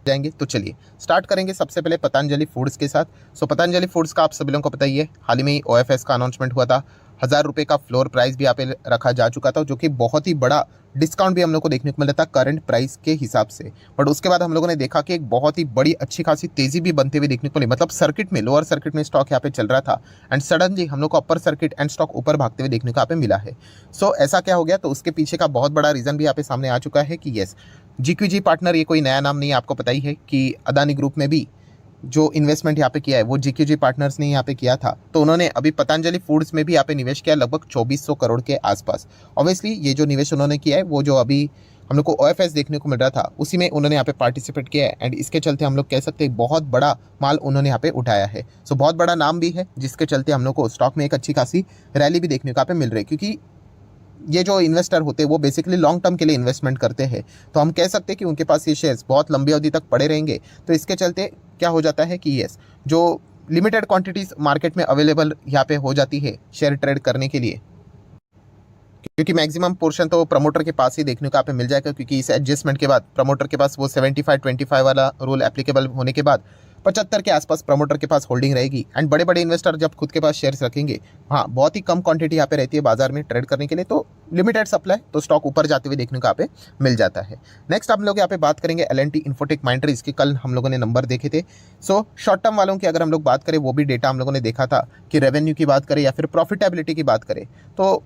जाएंगे। तो चलिए स्टार्ट करेंगे सबसे पहले पतंजलि फूड्स के साथ। सो पतंजलि फूड्स का आप सभी लोगों को पता ही है, हाल ही में ही ओएफएस का अनाउंसमेंट हुआ था। 1000 रुपये का फ्लोर प्राइस भी यहाँ पे रखा जा चुका था, जो कि बहुत ही बड़ा डिस्काउंट भी हम लोग को देखने को मिला था करंट प्राइस के हिसाब से। बट उसके बाद हम लोगों ने देखा कि एक बहुत ही बड़ी अच्छी खासी तेजी भी बनते हुए देखने को मिली, मतलब सर्किट में, लोअर सर्किट में स्टॉक यहाँ पे चल रहा था एंड सडनली हम लोग को अपर सर्किट एंड स्टॉक ऊपर भागते हुए देखने को यहाँ पे मिला है। सो ऐसा क्या हो गया, तो उसके पीछे का बहुत बड़ा रीजन भी यहाँ पे सामने आ चुका है कि येस, जीक्यूजी पार्टनर ये कोई नया नाम नहीं है, आपको पता ही है कि अदानी ग्रुप में भी जो इन्वेस्टमेंट यहाँ पे किया है वो जीक्यूजी पार्टनर्स ने यहाँ पे किया था। तो उन्होंने अभी पतंजलि फूड्स में भी यहाँ पे निवेश किया लगभग 2400 करोड़ के आसपास। ऑब्वियसली ये जो निवेश उन्होंने किया है वो जो अभी हम लोग को ओएफएस देखने को मिल रहा था उसी में उन्होंने यहाँ पे पार्टिसिपेट किया है एंड इसके चलते हम लोग कह सकते हैं बहुत बड़ा माल उन्होंने यहाँ पे उठाया है। सो बहुत बड़ा नाम भी है, जिसके चलते हम लोग को स्टॉक में एक अच्छी खासी रैली भी देखने को यहाँ पे मिल रही है, क्योंकि ये जो इन्वेस्टर होते हैं वो बेसिकली लॉन्ग टर्म के लिए इन्वेस्टमेंट करते हैं। तो हम कह सकते हैं कि उनके पास ये शेयर्स बहुत लंबी अवधि तक पड़े रहेंगे। तो इसके चलते क्या हो जाता है कि यस, जो लिमिटेड क्वांटिटीज मार्केट में अवेलेबल यहाँ पे हो जाती है शेयर ट्रेड करने के लिए, क्योंकि मैक्सिमम पोर्शन तो प्रमोटर के पास ही देखने को यहाँ पे मिल जाएगा, क्योंकि इस एडजस्टमेंट के बाद प्रमोटर के पास वो 75-25 वाला रूल एप्लीकेबल होने के बाद 75 के आसपास प्रमोटर के पास होल्डिंग रहेगी एंड बड़े बड़े इन्वेस्टर जब खुद के पास शेयर्स रखेंगे, हाँ बहुत ही कम क्वांटिटी यहाँ पे रहती है बाजार में ट्रेड करने के लिए, तो लिमिटेड सप्लाई, तो स्टॉक ऊपर जाते हुए देखने को यहाँ पे मिल जाता है। नेक्स्ट हम लोग यहाँ पे बात करेंगे एल&टी इन्फोटेक माइंडट्री, इसके कल हम लोगों ने नंबर देखे थे। सो शॉर्ट टर्म वालों की अगर हम लोग बात करें, वो भी डेटा हम लोगों ने देखा था कि रेवेन्यू की बात करें या फिर प्रॉफिटेबिलिटी की बात करें तो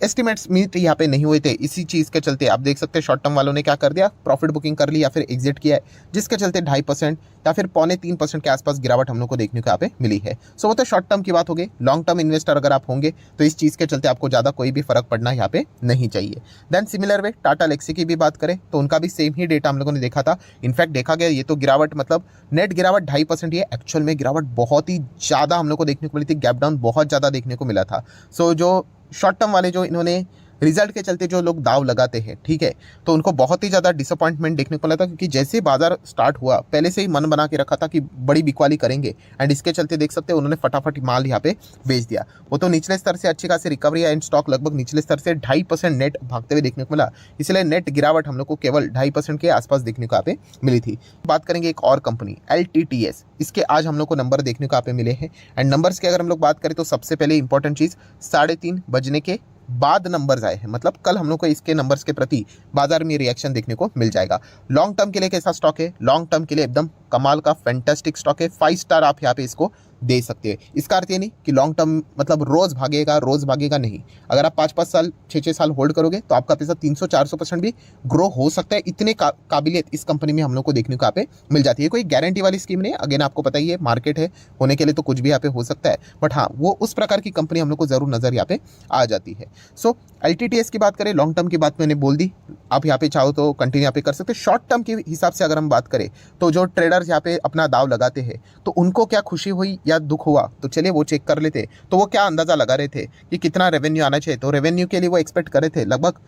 एस्टिमेट्स मीट यहाँ पे नहीं हुए थे। इसी चीज़ के चलते आप देख सकते हैं शॉर्ट टर्म वालों ने क्या कर दिया, प्रॉफिट बुकिंग कर ली या फिर एग्जिट किया है, जिसके चलते 2.5% या फिर 2.25% के आसपास गिरावट हम लोग को देखने को यहाँ पे मिली है। सो वो तो शॉर्ट टर्म की बात हो गई। लॉन्ग टर्म इन्वेस्टर अगर आप होंगे तो इस चीज़ के चलते आपको ज़्यादा कोई भी फर्क पड़ना यहाँ पे नहीं चाहिए। Then similar way Tata Elxsi की भी बात करें तो उनका भी सेम ही डेटा हम लोगों ने देखा था। इनफैक्ट देखा गया ये तो गिरावट, मतलब नेट गिरावट 2.5% ही है, एक्चुअल में गिरावट बहुत ही ज़्यादा हम लोग को देखने को मिली थी, गैप डाउन बहुत ज़्यादा देखने को मिला था। सो जो शॉर्ट टर्म वाले जो इन्होंने रिजल्ट के चलते जो लोग दाव लगाते हैं, ठीक है, तो उनको बहुत ही ज़्यादा डिसअपॉइंटमेंट देखने को मिला था, क्योंकि जैसे बाजार स्टार्ट हुआ पहले से ही मन बना के रखा था कि बड़ी बिकवाली करेंगे एंड इसके चलते देख सकते हैं उन्होंने फटाफट माल यहाँ पे बेच दिया। वो तो निचले स्तर से अच्छी खासी रिकवरी है एंड स्टॉक लगभग निचले स्तर से 2.5% नेट भागते हुए देखने को मिला, इसलिए नेट गिरावट हम लोग को केवल 2.5% के आसपास देखने को यहाँ पे मिली थी। बात करेंगे एक और कंपनी LTTS, इसके आज हम लोग को नंबर देखने को यहाँ पे मिले हैं एंड नंबर्स की अगर हम लोग बात करें तो सबसे पहले इंपॉर्टेंट चीज़ 3:30 बजने के बाद नंबर्स आए हैं, मतलब कल हम लोग को इसके नंबर्स के प्रति बाजार में रिएक्शन देखने को मिल जाएगा। लॉन्ग टर्म के लिए कैसा स्टॉक है, लॉन्ग टर्म के लिए एकदम कमाल का फैंटास्टिक स्टॉक है, 5 स्टार आप यहाँ पे इसको दे सकते हैं। इसका अर्थ ये नहीं कि लॉन्ग टर्म मतलब रोज भागेगा नहीं। अगर आप 5-5 साल 6-6 साल होल्ड करोगे तो आपका पैसा 300-400% भी ग्रो हो सकता है। इतने काबिलियत इस कंपनी में हम लोग को देखने को यहाँ पे मिल जाती है। कोई गारंटी वाली स्कीम नहीं है, अगेन आपको पता ही है मार्केट है, होने के लिए तो कुछ भी यहाँ पे हो सकता है, बट हाँ वो उस प्रकार की कंपनी हम लोग को जरूर नजर यहाँ पे आ जाती है। सो LTTS की बात करें, लॉन्ग टर्म की बात मैंने बोल दी, आप यहाँ पे चाहो तो कंटिन्यू यहाँ पे कर सकते हैं। शॉर्ट टर्म के हिसाब से अगर हम बात करें तो जो ट्रेडर्स यहाँ पे अपना दाव लगाते हैं तो उनको क्या खुशी हुई या दुख हुआ, तो चलिए वो चेक कर लेते। तो वो क्या अंदाजा लगा रहे थे कि कितना रेवेन्यू आना चाहिए, तो रेवेन्यू के लिए वो एक्सपेक्ट कर रहे थे लगभग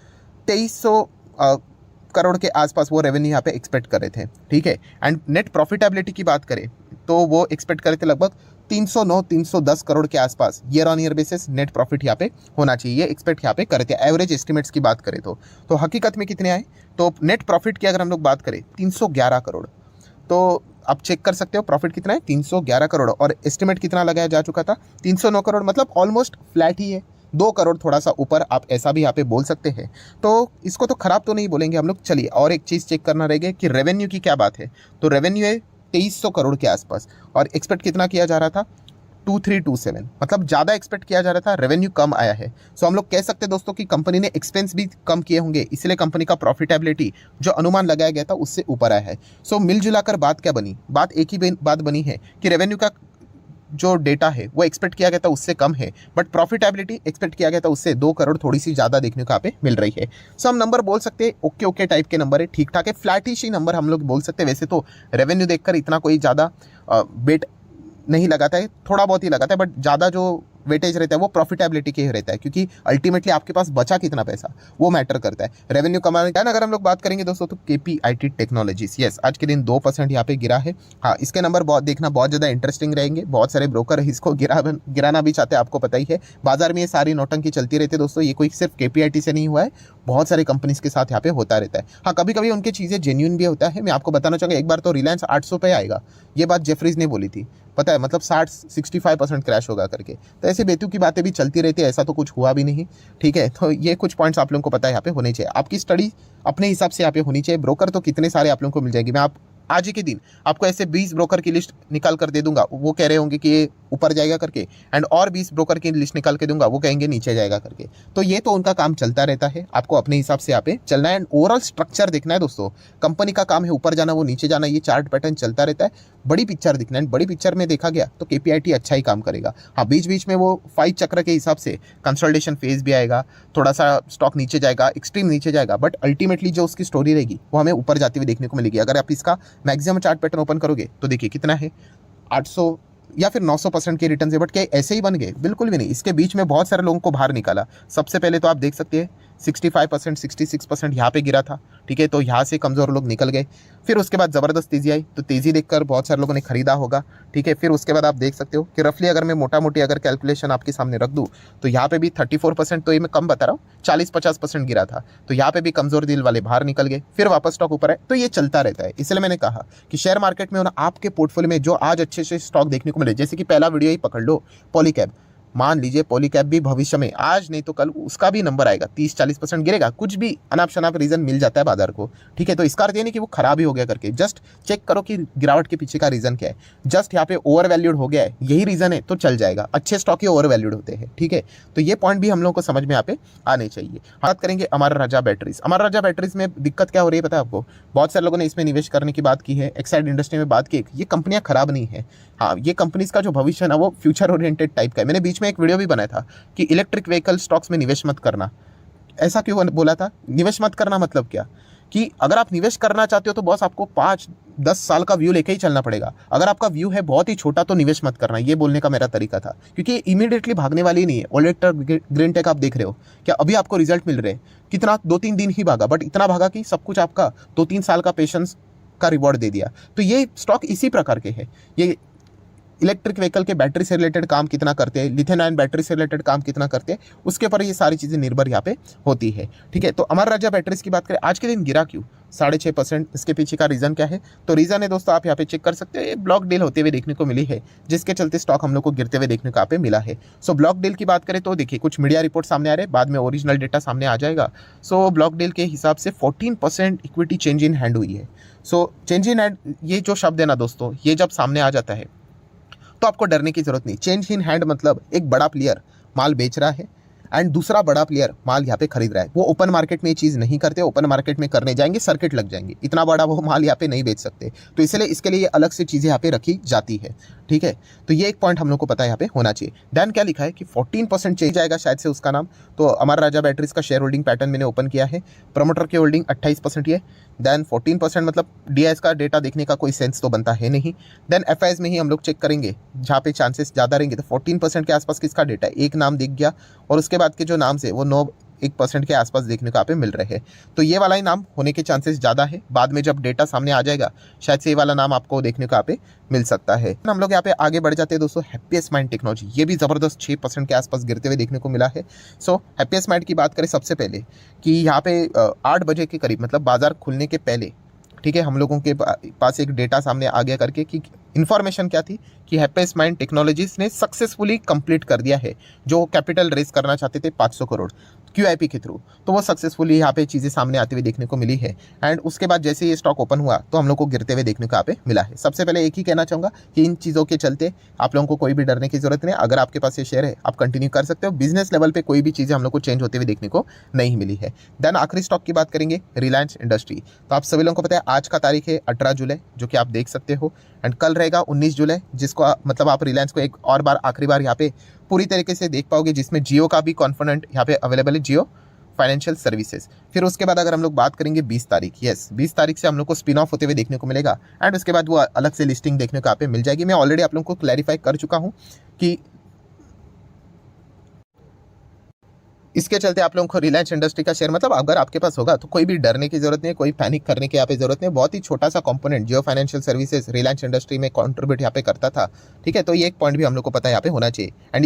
2300 करोड़ के आसपास वो रेवेन्यू यहाँ पे एक्सपेक्ट कर रहे थे, ठीक है। एंड नेट प्रॉफिटेबिलिटी की बात करें तो वो एक्सपेक्ट कर रहे थे लगभग 309-310 करोड़ के आसपास year on year basis net profit यहाँ पे होना चाहिए, ये एक्सपेक्ट यहाँ पे करे थे। एवरेज एस्टिमेट्स की बात करें तो हकीकत में कितने आए, तो नेट प्रॉफिट की अगर हम लोग बात करें 311 करोड़, तो आप चेक कर सकते हो प्रॉफिट कितना है 311 करोड़, और एस्टिमेट कितना लगाया जा चुका था 309 करोड़, मतलब ऑलमोस्ट फ्लैट ही है, 2 करोड़ थोड़ा सा ऊपर, आप ऐसा भी यहाँ पे बोल सकते हैं। तो इसको तो खराब तो नहीं बोलेंगे हम लोग। चलिए और एक चीज़ चेक करना रहेगा कि रेवेन्यू की क्या बात है, तो रेवेन्यू है 2300 करोड़ के आसपास और एक्सपेक्ट कितना किया जा रहा था 2327, मतलब ज़्यादा एक्सपेक्ट किया जा रहा था, रेवेन्यू कम आया है। सो हम लोग कह सकते हैं दोस्तों कि कंपनी ने एक्सपेंस भी कम किए होंगे, इसलिए कंपनी का प्रॉफिटेबिलिटी जो अनुमान लगाया गया था उससे ऊपर आया है। सो मिलजुलाकर बात क्या बनी, बात एक ही बात बनी है कि रेवेन्यू का जो डेटा है वो एक्सपेक्ट किया गया था उससे कम है, बट प्रॉफिटेबिलिटी एक्सपेक्ट किया गया था उससे 2 करोड़ थोड़ी सी ज़्यादा देखने को यहाँ पे मिल रही है। सो हम नंबर बोल सकते हैं ओके टाइप के नंबर है, ठीक ठाक है, फ्लैटिश ही नंबर हम लोग बोल सकते हैं। वैसे तो रेवेन्यू देखकर इतना कोई ज़्यादा बेट नहीं लगाता है, थोड़ा बहुत ही लगाता है, बट ज़्यादा जो वेटेज रहता है वो प्रॉफिटेबिलिटी के ही रहता है, क्योंकि अल्टीमेटली आपके पास बचा कितना पैसा वो मैटर करता है। रेवेन्यू कमाने का अगर हम लोग बात करेंगे दोस्तों, तो KPIT टेक्नोलॉजीज, यस, आज के दिन 2% यहाँ पे गिरा है। हाँ, इसके नंबर बहुत देखना बहुत ज़्यादा इंटरेस्टिंग रहेंगे। बहुत सारे ब्रोकर इसको गिराना भी चाहते हैं, आपको पता ही है। बाजार में ये सारी नौटंकी चलती रहती है दोस्तों, ये कोई सिर्फ KPIT से नहीं हुआ है, बहुत सारे कंपनीज के साथ यहाँ पे होता रहता है। हाँ, कभी कभी उनकी चीज़ें जेन्युइन भी होता है। मैं आपको बताना चाहूँगा, एक बार तो रिलायंस 800 पे आएगा, ये बात जेफरीज ने बोली थी, पता है, मतलब 65% क्रैश होगा करके। तो ऐसे बेतुकी बातें भी चलती रहती है, ऐसा तो कुछ हुआ भी नहीं, ठीक है। तो ये कुछ पॉइंट्स आप लोगों को पता है यहाँ पे होने चाहिए। आपकी स्टडी अपने हिसाब से यहाँ पे होनी चाहिए। ब्रोकर तो कितने सारे आप लोगों को मिल जाएगी। मैं आप आज ही के दिन आपको ऐसे 20 ब्रोकर की लिस्ट निकाल कर दे दूंगा, वो कह रहे होंगे कि ये ऊपर जाएगा करके, एंड और 20 ब्रोकर की लिस्ट निकाल के दूंगा, वो कहेंगे नीचे जाएगा करके। तो ये तो उनका काम चलता रहता है, आपको अपने हिसाब से यहाँ पे चलना है। एंड ओवरऑल स्ट्रक्चर देखना है दोस्तों। कंपनी का काम है ऊपर जाना, वो नीचे जाना, ये चार्ट पैटर्न चलता रहता है। बड़ी पिक्चर दिखना है, बड़ी पिक्चर में देखा गया तो KPIT अच्छा ही काम करेगा। हाँ, बीच बीच में वो 5 चक्र के हिसाब से कंसोलिडेशन फेज भी आएगा, थोड़ा सा स्टॉक नीचे जाएगा, एक्सट्रीम नीचे जाएगा, बट अल्टीमेटली जो उसकी स्टोरी रहेगी वो हमें ऊपर जाती हुई देखने को मिलेगी। अगर आप इसका मैक्सिमम चार्ट पैटर्न ओपन करोगे तो देखिए कितना है, 800 या फिर 900% के रिटर्न है। बट क्या ऐसे ही बन गए? बिल्कुल भी नहीं। इसके बीच में बहुत सारे लोगों को बाहर निकाला। सबसे पहले तो आप देख सकते हैं 65%, 66% यहाँ पे गिरा था, ठीक है। तो यहाँ से कमज़ोर लोग निकल गए। फिर उसके बाद ज़बरदस्त तेज़ी आई, तो तेज़ी देखकर बहुत सारे लोगों ने खरीदा होगा, ठीक है। फिर उसके बाद आप देख सकते हो कि रफली अगर मैं मोटा मोटी अगर कैलकुलेशन आपके सामने रख दूँ तो यहाँ पे भी 34%, तो ये मैं कम बता रहा हूँ, 40-50% गिरा था। तो यहाँ पे भी कमज़ोर दिल वाले बाहर निकल गए, फिर वापस स्टॉक ऊपर है। तो ये चलता रहता है। इसलिए मैंने कहा कि शेयर मार्केट में होना, आपके पोर्टफोलियो में जो आज अच्छे से स्टॉक देखने को मिले, जैसे कि पहला वीडियो ही पकड़ लो, पॉलीकैब। मान लीजिए पॉलीकैब भी भविष्य में, आज नहीं तो कल, उसका भी नंबर आएगा, 30-40% गिरेगा। कुछ भी अनाप शनाप रीज़न मिल जाता है बाजार को, ठीक है। तो इसका अर्थ ये नहीं कि वो खराब ही हो गया करके। जस्ट चेक करो कि गिरावट के पीछे का रीज़न क्या है। जस्ट यहाँ पे ओवर वैल्यूड हो गया है, यही रीज़न है, तो चल जाएगा। अच्छे स्टॉक ही ओवर वैल्यूड होते हैं, ठीक है। तो ये पॉइंट भी हम लोग को समझ में यहाँ पे आने चाहिए। बात करेंगे अमर राजा बैटरीज। अमर राजा बैटरीज में दिक्कत क्या हो रही है पता है आपको? बहुत सारे लोगों ने इसमें निवेश करने की बात की है, एक्साइड इंडस्ट्री में बात की। ये कंपनियां खराब नहीं है। हाँ, ये कंपनीज का जो भविष्य है ना, वो फ्यूचर ओरिएंटेड टाइप का है। मैंने बीच में एक वीडियो भी बनाया था कि इलेक्ट्रिक व्हीकल स्टॉक्स में निवेश मत करना। ऐसा क्यों बोला था? निवेश मत करना मतलब क्या, कि अगर आप निवेश करना चाहते हो तो बॉस आपको 5-10 साल का व्यू लेके ही चलना पड़ेगा। अगर आपका व्यू है बहुत ही छोटा तो निवेश मत करना, ये बोलने का मेरा तरीका था। क्योंकि इमीडिएटली भागने वाली नहीं है। ओलेक्टर ग्रीन टेक आप देख रहे हो, क्या अभी आपको रिजल्ट मिल रहे हैं? कितना 2-3 दिन ही भागा, बट इतना भागा कि सब कुछ आपका 2-3 साल का पेशेंस का रिवॉर्ड दे दिया। तो ये स्टॉक इसी प्रकार के हैं। ये इलेक्ट्रिक व्हीकल के बैटरी से रिलेटेड काम कितना करते हैं, लिथियम आयन बैटरी से रिलेटेड काम कितना करते हैं, उसके ऊपर ये सारी चीज़ें निर्भर यहाँ पे होती है, ठीक है। तो अमर राजा बैटरीज की बात करें, आज के दिन गिरा क्यों? 6.5%। इसके पीछे का रीज़न क्या है? तो रीज़न है दोस्तों, आप यहाँ पे चेक कर सकते हो, ये ब्लॉक डील होते हुए देखने को मिली है, जिसके चलते स्टॉक हम लोग को गिरते हुए देखने को यहाँ पे मिला है। सो ब्लॉक डील की बात करें तो देखिए कुछ मीडिया रिपोर्ट सामने आ रहे हैं, बाद में ओरिजिनल डेटा सामने आ जाएगा। सो ब्लॉक डील के हिसाब से 14% इक्विटी चेंज इन हैंड हुई है। सो चेंज इन हैंड, ये जो शब्द है ना दोस्तों, ये जब सामने आ जाता है तो आपको डरने की जरूरत नहीं। चेंज इन हैंड मतलब एक बड़ा प्लेयर माल बेच रहा है एंड दूसरा बड़ा प्लेयर माल यहाँ पे खरीद रहा है। वो ओपन मार्केट में ये चीज़ नहीं करते। ओपन मार्केट में करने जाएंगे सर्किट लग जाएंगे, इतना बड़ा वो माल यहाँ पे नहीं बेच सकते। तो इसलिए इसके लिए अलग से चीज़ें यहाँ पे रखी जाती है, ठीक है। तो ये एक पॉइंट हम लोग को पता है यहाँ पे होना चाहिए। देन क्या लिखा है कि 14% चेंज आएगा शायद से उसका नाम। तो अमर राजा बैटरीज का शेयर होल्डिंग पैटर्न मैंने ओपन किया है। प्रमोटर की होल्डिंग 28% है। देन 14% मतलब DIS का डेटा देखने का कोई सेंस तो बनता है नहीं। देन FIS में ही हम लोग चेक करेंगे जहाँ पे चांसेस ज़्यादा रहेंगे। तो 14% के आसपास किसका डेटा है? एक नाम दिख गया, और उसके बाद के जो नाम से वो 9-1% के आसपास देखने को यहाँ पे मिल रहे हैं। तो ये वाला ही नाम होने के चांसेस ज़्यादा है। बाद में जब डेटा सामने आ जाएगा शायद से ये वाला नाम आपको देखने को यहाँ पे मिल सकता है। हम लोग यहाँ पे आगे बढ़ जाते हैं दोस्तों। हैप्पीएस्ट माइंड टेक्नोलॉजी, ये भी ज़बरदस्त 6% के आसपास गिरते हुए देखने को मिला है। सो हैप्पीएस्ट माइंड की बात करें सबसे पहले कि यहाँ पे 8 बजे के करीब, मतलब बाजार खुलने के पहले, ठीक है, हम लोगों के पास एक डेटा सामने आ गया करके कि इन्फॉर्मेशन क्या थी कि हैप्पीएस्ट माइंड टेक्नोलॉजीज ने सक्सेसफुली कंप्लीट कर दिया है जो कैपिटल रेस करना चाहते थे 500 करोड़ QIP के थ्रू। तो वो सक्सेसफुली यहाँ पे चीज़ें सामने आती हुई देखने को मिली है। एंड उसके बाद जैसे ये स्टॉक ओपन हुआ तो हम लोग को गिरते हुए देखने को यहाँ पे मिला है। सबसे पहले एक ही कहना चाहूँगा कि इन चीज़ों के चलते आप लोगों को कोई भी डरने की जरूरत नहीं। अगर आपके पास ये शेयर है आप कंटिन्यू कर सकते हो। बिजनेस लेवल पर कोई भी चीज़ें हम लोग को चेंज होते हुए देखने को नहीं मिली है। देन आखिरी स्टॉक की बात करेंगे रिलायंस इंडस्ट्री। तो आप सभी लोगों को पता है आज का तारीख है 18 जुलाई, जो कि आप देख सकते हो। एंड कल रहेगा 19 जुलाई, जिसको मतलब आप रिलायंस को एक और बार आखिरी बार यहाँ पे पूरी तरीके से देख पाओगे, जिसमें जियो का भी कॉन्फिडेंट यहाँ पे अवेलेबल है। जियो फाइनेंशियल सर्विसेज। फिर उसके बाद अगर हम लोग बात करेंगे 20 तारीख, यस 20 तारीख से हम लोग को स्पिन ऑफ होते हुए देखने को मिलेगा एंड उसके बाद वो अलग से लिस्टिंग देखने को यहाँ पे मिल जाएगी। मैं ऑलरेडी आप लोगों को क्लैरिफाई कर चुका हूँ कि इसके चलते आप लोगों को रिलायंस इंडस्ट्री का शेयर मतलब अगर आपके पास होगा तो कोई भी डरने की जरूरत नहीं, कोई पैनिक करने की यहाँ पे जरूरत नहीं। बहुत ही छोटा सा कंपोनेंट जियो फाइनेंशियल सर्विसेज रिलायंस इंडस्ट्री में कंट्रीब्यूट यहाँ पे करता था, ठीक है। तो ये एक पॉइंट भी हम लोग को पता यहाँ पे होना चाहिए एंड